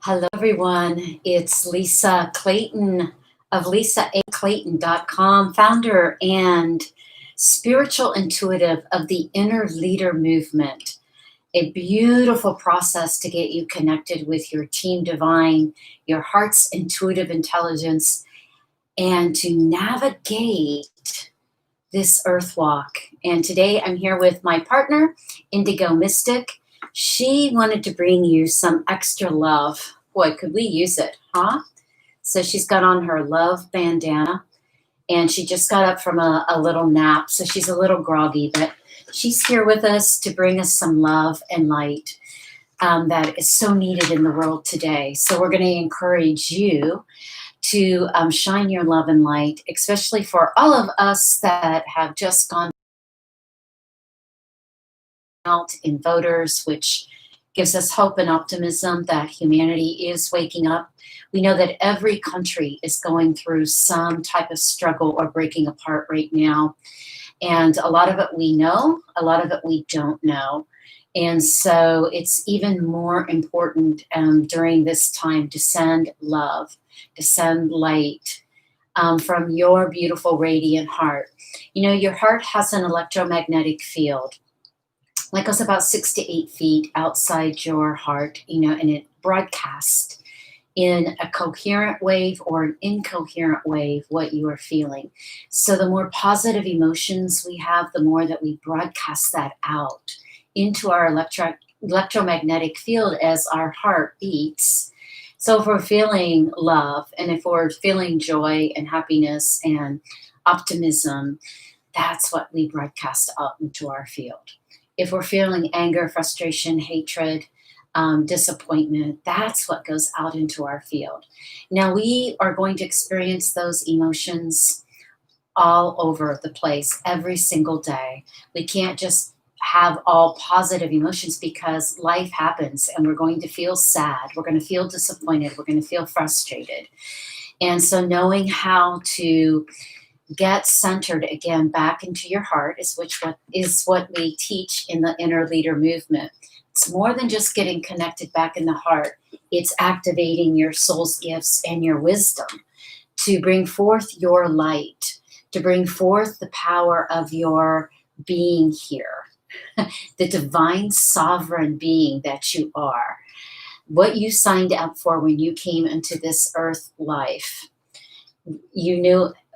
Hello, everyone. It's Lisa Clayton of lisaclayton.com, founder and spiritual intuitive of the Inner Leader Movement, a beautiful process to get you connected with your team divine, your heart's intuitive intelligence, and to navigate this earth walk. And today I'm here with my partner, Indigo Mystic. She wanted to bring you some extra love. Boy, could we use it, huh? So she's got on her love bandana and she just got up from a little nap. So she's a little groggy, but she's here with us to bring us some love and light that is so needed in the world today. So we're going to encourage you to shine your love and light, especially for all of us that have just gone out in voters, which gives us hope and optimism that humanity is waking up. We know that every country is going through some type of struggle or breaking apart right now. And a lot of it we know, a lot of it we don't know. And so it's even more important during this time to send love, to send light from your beautiful, radiant heart. You know, your heart has an electromagnetic field that goes about 6 to 8 feet outside your heart, and it broadcasts in a coherent wave or an incoherent wave what you are feeling. So the more positive emotions we have, the more that we broadcast that out into our electromagnetic field as our heart beats. So if we're feeling love and if we're feeling joy and happiness and optimism, that's what we broadcast out into our field. If we're feeling anger, frustration, hatred, disappointment, that's what goes out into our field. Now, we are going to experience those emotions all over the place every single day. We can't just have all positive emotions because life happens and we're going to feel sad. We're going to feel disappointed. We're going to feel frustrated. And so knowing how to get centered again back into your heart is what we teach in the Inner Leader Movement. It's more than just getting connected back in the heart. It's activating your soul's gifts and your wisdom to bring forth your light, to bring forth the power of your being here, the divine sovereign being that you are, what you signed up for when you came into this earth life.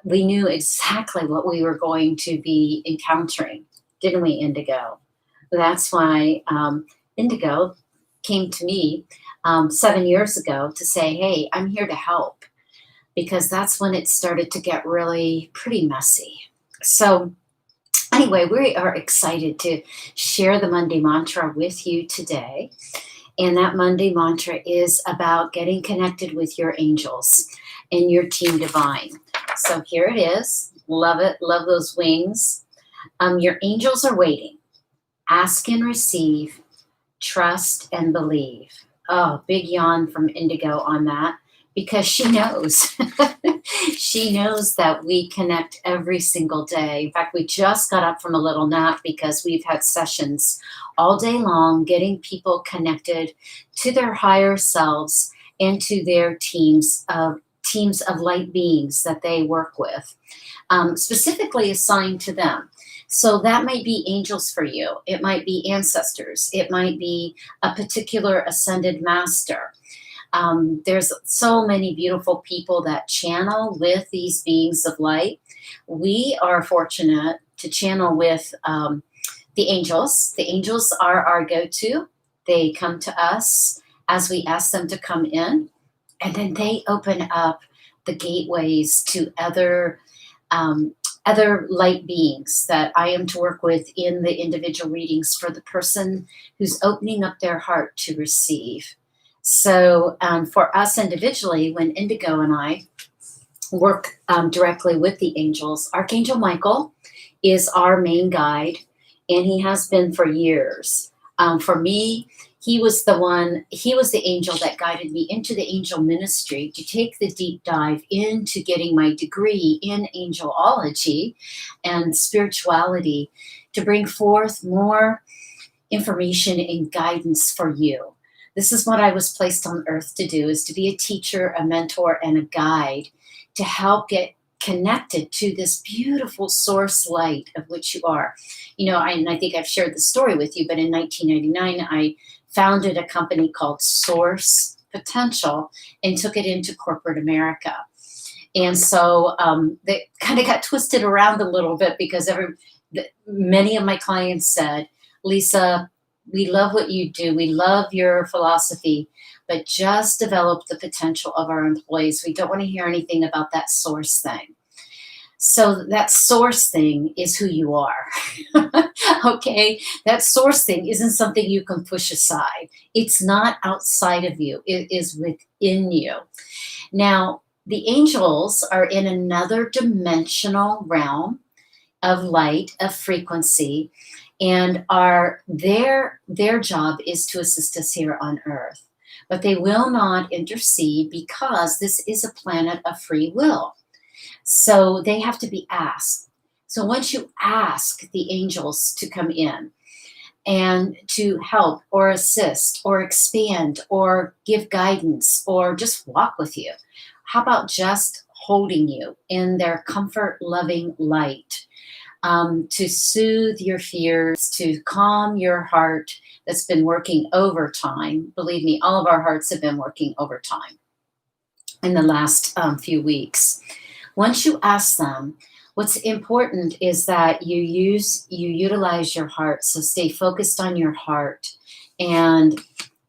We knew exactly what we were going to be encountering, didn't we, Indigo? That's why Indigo came to me 7 years ago to say, hey, I'm here to help, because that's when it started to get really pretty messy. So anyway, we are excited to share the Monday mantra with you today. And that Monday mantra is about getting connected with your angels and your team divine. So here it is. Love it. Love those wings. Your angels are waiting. Ask and receive. Trust and believe. Oh, big yawn from Indigo on that, because she knows. She knows that we connect every single day. In fact, we just got up from a little nap because we've had sessions all day long getting people connected to their higher selves and to their teams of light beings that they work with, specifically assigned to them. So that might be angels for you. It might be ancestors. It might be a particular ascended master. There's so many beautiful people that channel with these beings of light. We are fortunate to channel with the angels. The angels are our go-to. They come to us as we ask them to come in, and then they open up the gateways to other light beings that I am to work with in the individual readings for the person who's opening up their heart to receive. So for us individually, when Indigo and I work directly with the angels, Archangel Michael is our main guide, and he has been for years. For me, he was the angel that guided me into the angel ministry to take the deep dive into getting my degree in angelology and spirituality, to bring forth more information and guidance for you. This is what I was placed on earth to do, is to be a teacher, a mentor, and a guide to help get connected to this beautiful source light of which you are. And I think I've shared the story with you, but in 1999, I founded a company called Source Potential and took it into corporate America. And so they kind of got twisted around a little bit because many of my clients said, Lisa, we love what you do. We love your philosophy, but just develop the potential of our employees. We don't want to hear anything about that source thing. So that source thing is who you are. Okay? That source thing isn't something you can push aside. It's not outside of you. It is within you. Now, the angels are in another dimensional realm of light, of frequency, and their job is to assist us here on earth. But they will not intercede because this is a planet of free will. So they have to be asked. So once you ask the angels to come in and to help or assist or expand or give guidance or just walk with you, how about just holding you in their comfort, loving light, to soothe your fears, to calm your heart that's been working overtime. Believe me, all of our hearts have been working overtime in the last few weeks. Once you ask them, what's important is that you utilize your heart. So stay focused on your heart and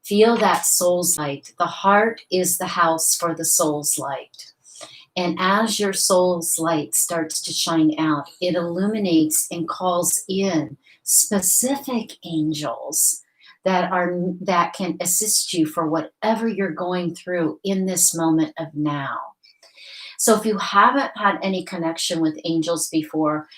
feel that soul's light. The heart is the house for the soul's light. And as your soul's light starts to shine out, it illuminates and calls in specific angels that can assist you for whatever you're going through in this moment of now. So if you haven't had any connection with angels before,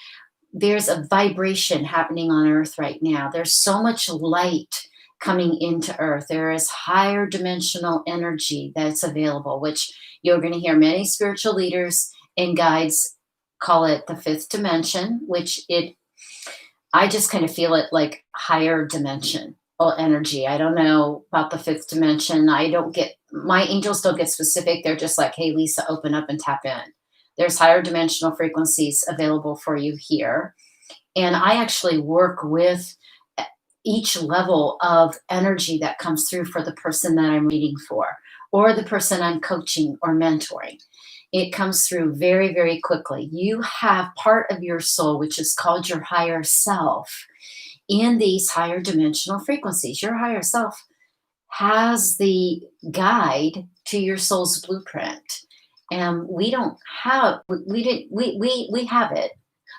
there's a vibration happening on earth right now. There's so much light coming into earth. There is higher dimensional energy that's available, which you're going to hear many spiritual leaders and guides call it the fifth dimension, I just kind of feel it like higher dimension energy. I don't know about the fifth dimension. My angels don't get specific. They're just like, hey, Lisa, open up and tap in. There's higher dimensional frequencies available for you here. And I actually work with each level of energy that comes through for the person that I'm reading for, or the person I'm coaching or mentoring. It comes through very, very quickly. You have part of your soul, which is called your higher self, in these higher dimensional frequencies. Your higher self has the guide to your soul's blueprint. And we have it,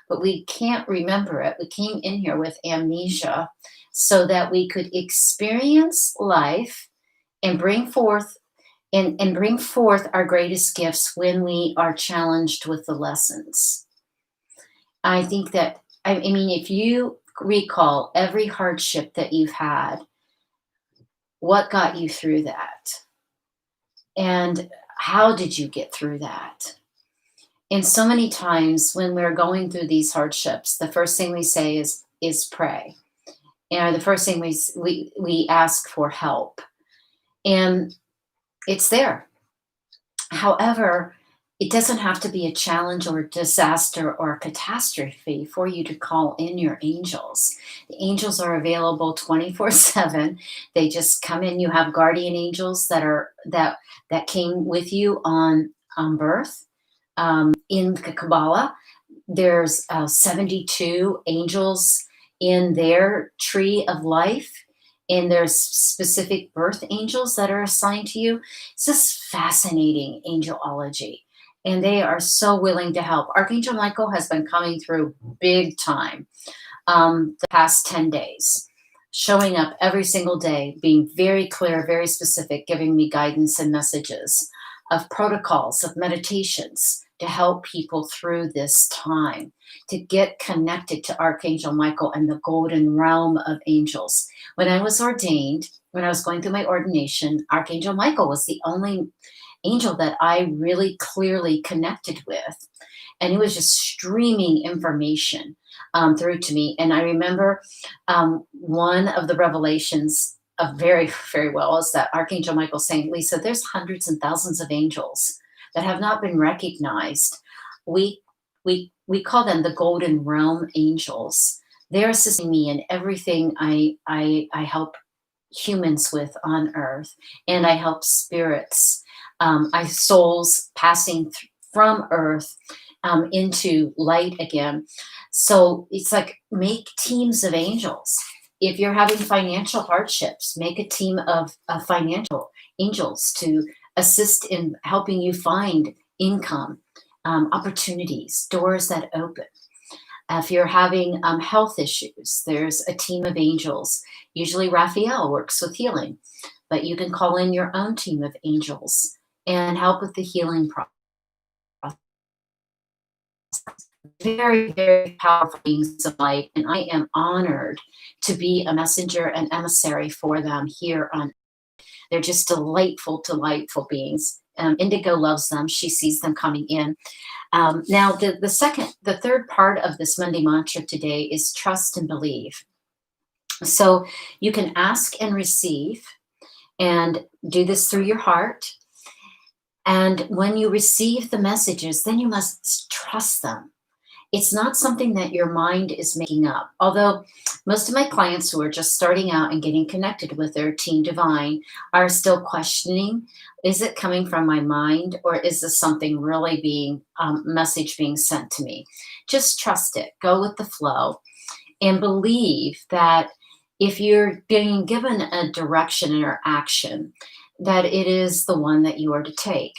but we can't remember it. We came in here with amnesia so that we could experience life and bring forth our greatest gifts when we are challenged with the lessons. I think that, if you recall every hardship that you've had, what got you through that? And how did you get through that? And so many times when we're going through these hardships, the first thing we say is pray. And the first thing we ask for help. And it's there. However, it doesn't have to be a challenge or a disaster or a catastrophe for you to call in your angels. The angels are available 24/7. They just come in. You have guardian angels that came with you on birth. In the Kabbalah, there's 72 angels in their tree of life. And there's specific birth angels that are assigned to you. It's just fascinating angelology. And they are so willing to help. Archangel Michael has been coming through big time the past 10 days, showing up every single day, being very clear, very specific, giving me guidance and messages of protocols, of meditations to help people through this time, to get connected to Archangel Michael and the golden realm of angels. When I was ordained, when I was going through my ordination, Archangel Michael was the only angel that I really clearly connected with. And it was just streaming information through to me. And I remember one of the revelations very, very well is that Archangel Michael saying, Lisa, there's hundreds and thousands of angels that have not been recognized. We call them the Golden Realm angels. They're assisting me in everything I help humans with on earth, and I help spirits, I souls passing from earth into light again. So it's like make teams of angels. If you're having financial hardships, make a team of financial angels to assist in helping you find income, opportunities, doors that open. If you're having health issues, there's a team of angels. Usually Raphael works with healing, but you can call in your own team of angels and help with the healing process. Very, very powerful beings of light, and I am honored to be a messenger and emissary for them here on. They're just delightful, delightful beings. Indigo loves them. She sees them coming in. Now, the third part of this Monday mantra today is trust and believe. So you can ask and receive, and do this through your heart. And when you receive the messages, then you must trust them. It's not something that your mind is making up. Although most of my clients who are just starting out and getting connected with their team divine are still questioning, is it coming from my mind, or is this something really being message being sent to me? Just trust it. Go with the flow and believe that if you're being given a direction or action, that it is the one that you are to take.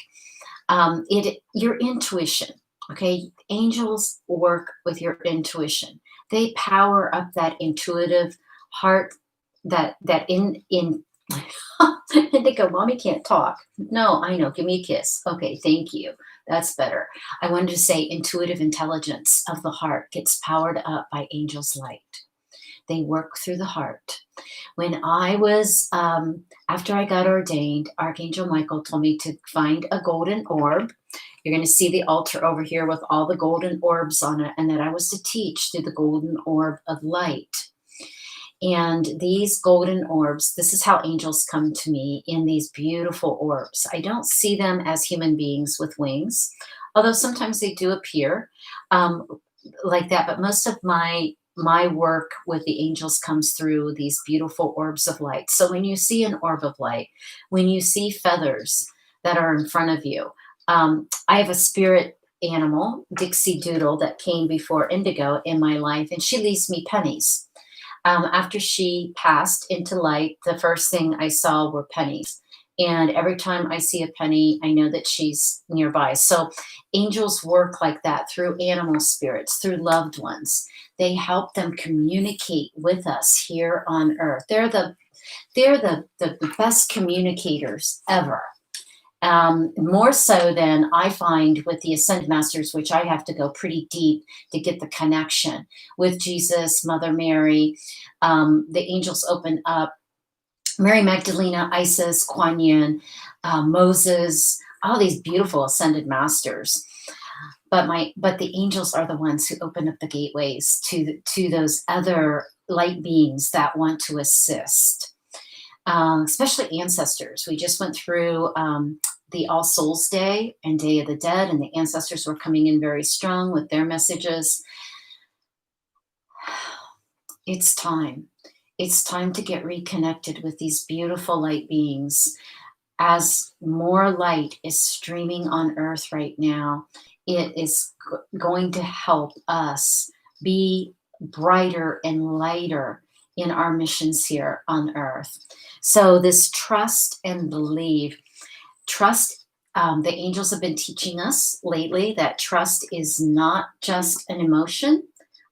Your intuition. Okay, angels work with your intuition. They power up that intuitive heart, that in and they go, Mommy can't talk. No, I know. Give me a kiss. Okay, thank you. That's better. I wanted to say intuitive intelligence of the heart gets powered up by angels' light. They work through the heart. When I was, after I got ordained, Archangel Michael told me to find a golden orb. You're going to see the altar over here with all the golden orbs on it, and that I was to teach through the golden orb of light. And these golden orbs, this is how angels come to me in these beautiful orbs. I don't see them as human beings with wings, although sometimes they do appear like that. But most of my work with the angels comes through these beautiful orbs of light. So when you see an orb of light, when you see feathers that are in front of you, I have a spirit animal, Dixie Doodle, that came before Indigo in my life, and she leaves me pennies. After she passed into light, the first thing I saw were pennies. And every time I see a penny, I know that she's nearby. So angels work like that through animal spirits, through loved ones. They help them communicate with us here on earth. They're the best communicators ever. More so than I find with the Ascended Masters, which I have to go pretty deep to get the connection with Jesus, Mother Mary. The angels open up Mary Magdalena, Isis, Kuan Yin, Moses, all these beautiful Ascended Masters. But the angels are the ones who open up the gateways to those other light beings that want to assist. Especially ancestors. We just went through the All Souls Day and Day of the Dead, and the ancestors were coming in very strong with their messages. It's time. It's time to get reconnected with these beautiful light beings. As more light is streaming on earth right now, it is going to help us be brighter and lighter in our missions here on earth. So this trust and believe. Trust, the angels have been teaching us lately that trust is not just an emotion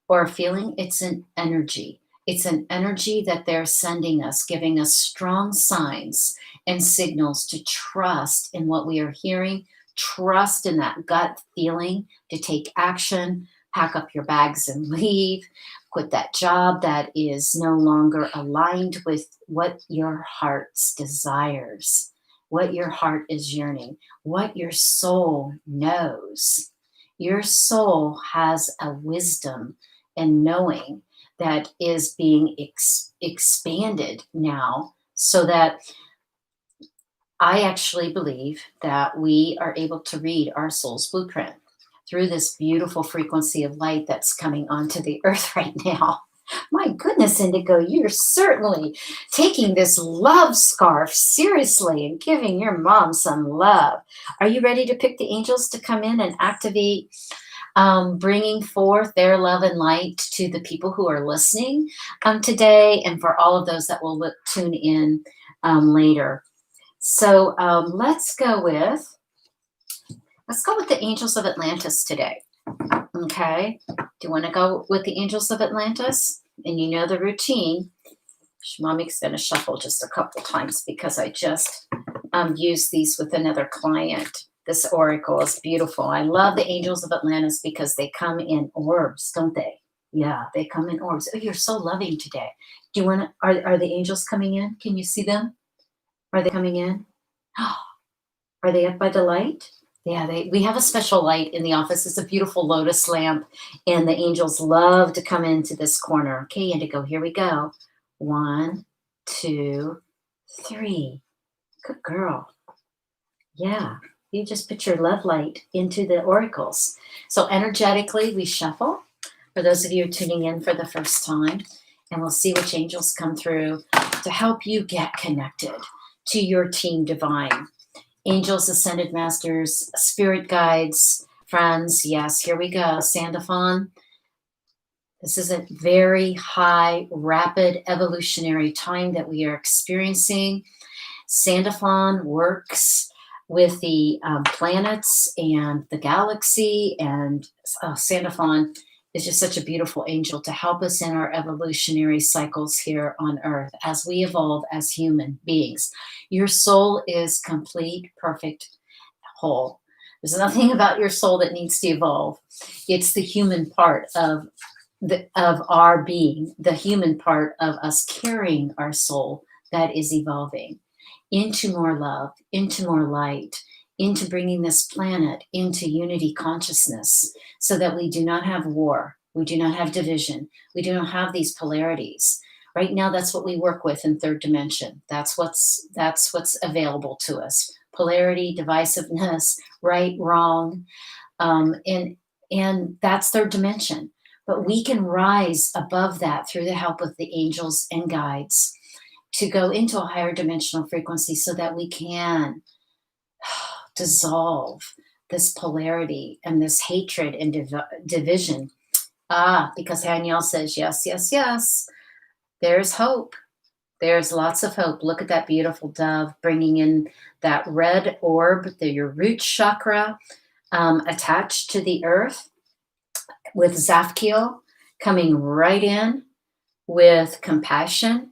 or a feeling, it's an energy. It's an energy that they're sending us, giving us strong signs and signals to trust in what we are hearing, trust in that gut feeling to take action, pack up your bags and leave, quit that job that is no longer aligned with what your heart's desires, what your heart is yearning, what your soul knows. Your soul has a wisdom and knowing that is being expanded now so that I actually believe that we are able to read our soul's blueprint through this beautiful frequency of light that's coming onto the earth right now. My goodness, Indigo, you're certainly taking this love scarf seriously and giving your mom some love. Are you ready to pick the angels to come in and activate, bringing forth their love and light to the people who are listening today, and for all of those that will tune in later? So let's go with the angels of Atlantis today. Okay. Do you want to go with the angels of Atlantis? And you know the routine. Mommy's going to shuffle just a couple times because I just used these with another client. This oracle is beautiful. I love the angels of Atlantis because they come in orbs, don't they? Yeah, they come in orbs. Oh, you're so loving today. Do you want to? Are the angels coming in? Can you see them? Are they coming in? Are they up by the light? Yeah, we have a special light in the office. It's a beautiful lotus lamp, and the angels love to come into this corner. Okay, Indigo, here we go. 1, 2, 3. Good girl. Yeah, you just put your love light into the oracles. So energetically, we shuffle. For those of you tuning in for the first time, and we'll see which angels come through to help you get connected to your team divine. Angels, ascended masters, spirit guides, friends. Yes, here we go. Sandalphon. This is a very high, rapid evolutionary time that we are experiencing. Sandalphon works with the planets and the galaxy, and Sandalphon is just such a beautiful angel to help us in our evolutionary cycles here on Earth as we evolve as human beings. Your soul is complete, perfect, whole. There's nothing about your soul that needs to evolve. It's the human part of our being, the human part of us carrying our soul that is evolving into more love, into more light, into bringing this planet into unity consciousness so that we do not have war, we do not have division, we do not have these polarities. Right now, that's what we work with in third dimension. That's what's available to us. Polarity, divisiveness, right, wrong, and that's third dimension. But we can rise above that through the help of the angels and guides to go into a higher dimensional frequency so that we can dissolve this polarity and this hatred and division. Because Haniel says, yes, yes, yes, there's hope. There's lots of hope. Look at that beautiful dove bringing in that red orb, your root chakra, attached to the earth, with Zafkiel coming right in with compassion.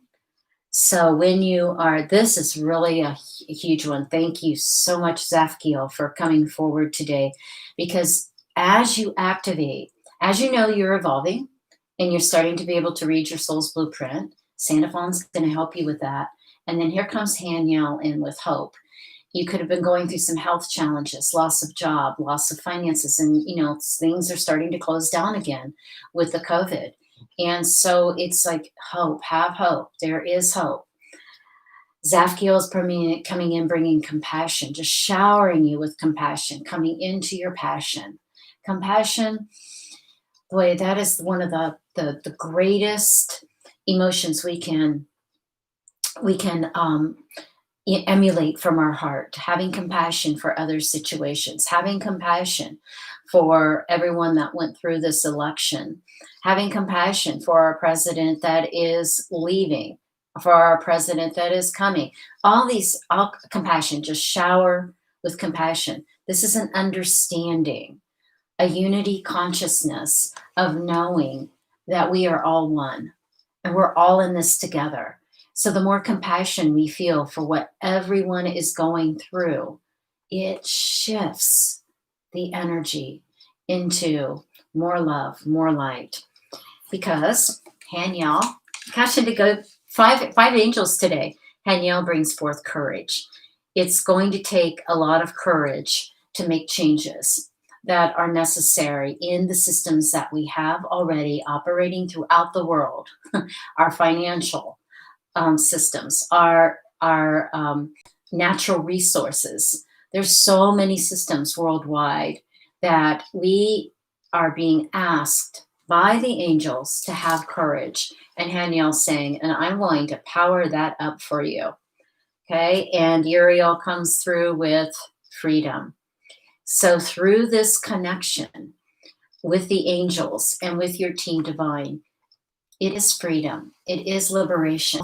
So when you are, this is really a huge one. Thank you so much, Zafkiel, for coming forward today. Because as you activate, as you know, you're evolving and you're starting to be able to read your soul's blueprint. Santafon's going to help you with that. And then here comes Haniel in with hope. You could have been going through some health challenges, loss of job, loss of finances, and things are starting to close down again with the COVID. And so it's like hope, have hope. There is hope. Zafkiel is coming in, bringing compassion, just showering you with compassion, coming into your passion. Compassion, boy, that is one of the greatest emotions we can emulate from our heart. Having compassion for other situations, having compassion for everyone that went through this election, having compassion for our president that is leaving, for our president that is coming. All compassion, just shower with compassion. This is an understanding, a unity consciousness of knowing that we are all one and we're all in this together. So the more compassion we feel for what everyone is going through, it shifts the energy into more love, more light. Because Haniel, gosh, to go five angels today. Haniel brings forth courage. It's going to take a lot of courage to make changes that are necessary in the systems that we have already operating throughout the world, our financial, systems, our natural resources. There's so many systems worldwide that we are being asked by the angels to have courage. And Haniel's saying, and I'm willing to power that up for you. Okay. And Uriel comes through with freedom. So through this connection with the angels and with your team divine, it is freedom. It is liberation.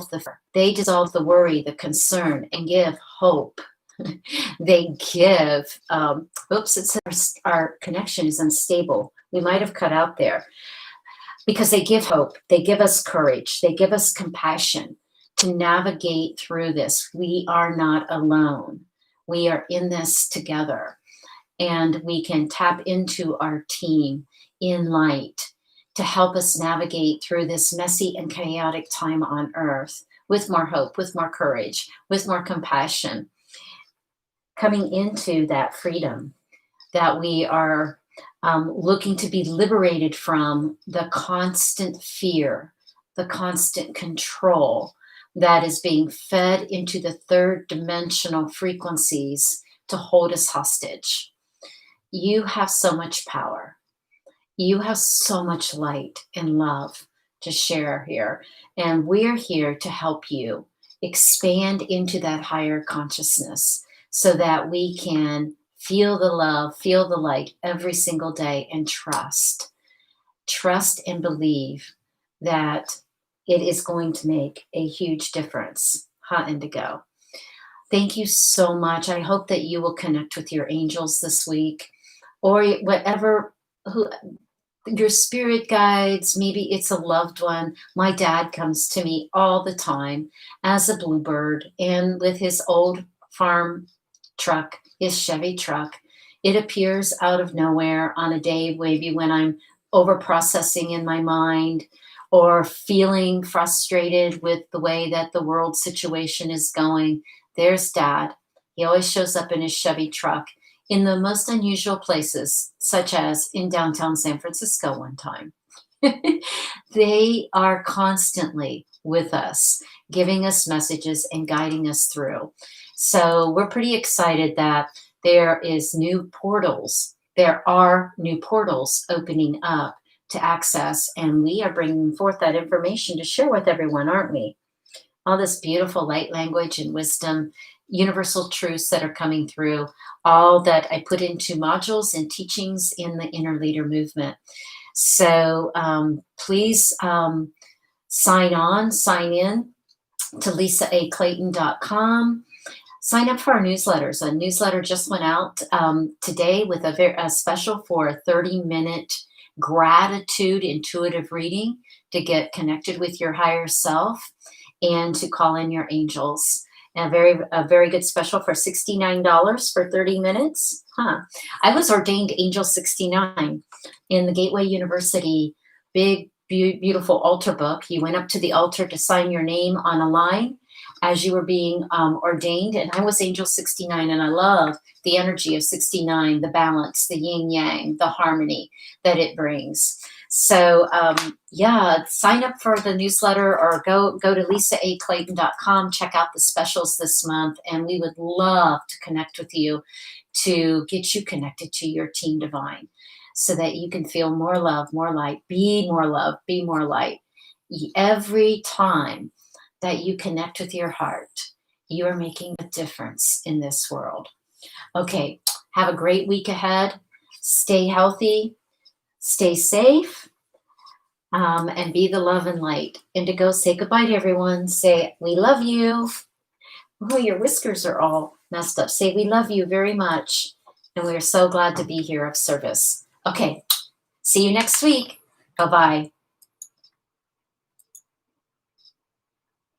They dissolve the worry, the concern, and give hope. They give, oops, it says our connection is unstable. We might have cut out there because they give hope. They give us courage. They give us compassion to navigate through this. We are not alone. We are in this together, and we can tap into our team in light to help us navigate through this messy and chaotic time on earth with more hope, with more courage, with more compassion, coming into that freedom that we are looking to be liberated from the constant fear, the constant control that is being fed into the third dimensional frequencies to hold us hostage. You have so much power. You have so much light and love to share here. And we're here to help you expand into that higher consciousness so that we can feel the love, feel the light every single day, and trust. Trust and believe that it is going to make a huge difference. Indigo. Thank you so much. I hope that you will connect with your angels this week, or whatever, your spirit guides. Maybe it's a loved one. My dad comes to me all the time as a bluebird, and with his old farm truck, his Chevy truck. It appears out of nowhere on a day maybe when I'm over processing in my mind or feeling frustrated with the way that the world situation is going. There's Dad. He always shows up in his Chevy truck in the most unusual places, such as in downtown San Francisco one time. They are constantly with us, giving us messages and guiding us through. So we're pretty excited that there is new portals. There are new portals opening up to access, and we are bringing forth that information to share with everyone, aren't we? All this beautiful light language and wisdom, universal truths that are coming through, all that I put into modules and teachings in the Inner Leader movement. So please sign in to lisaaclayton.com. Sign up for our newsletters. A newsletter just went out today with a special for a 30-minute gratitude intuitive reading to get connected with your higher self and to call in your angels. And a very good special for $69 for 30 minutes. I was ordained Angel 69 in the Gateway University big, beautiful altar book. You went up to the altar to sign your name on a line as you were being ordained. And I was Angel 69, and I love the energy of 69, the balance, the yin yang, the harmony that it brings. So sign up for the newsletter or go to lisaaclayton.com, check out the specials this month, and we would love to connect with you to get you connected to your team divine so that you can feel more love, more light, be more love, be more light. Every time that you connect with your heart, you are making a difference in this world. Okay, have a great week ahead. Stay healthy. Stay safe, and be the love and light. Indigo, say goodbye to everyone. Say, we love you. Oh, your whiskers are all messed up. Say, we love you very much, and we are so glad to be here of service. Okay, see you next week. Bye-bye.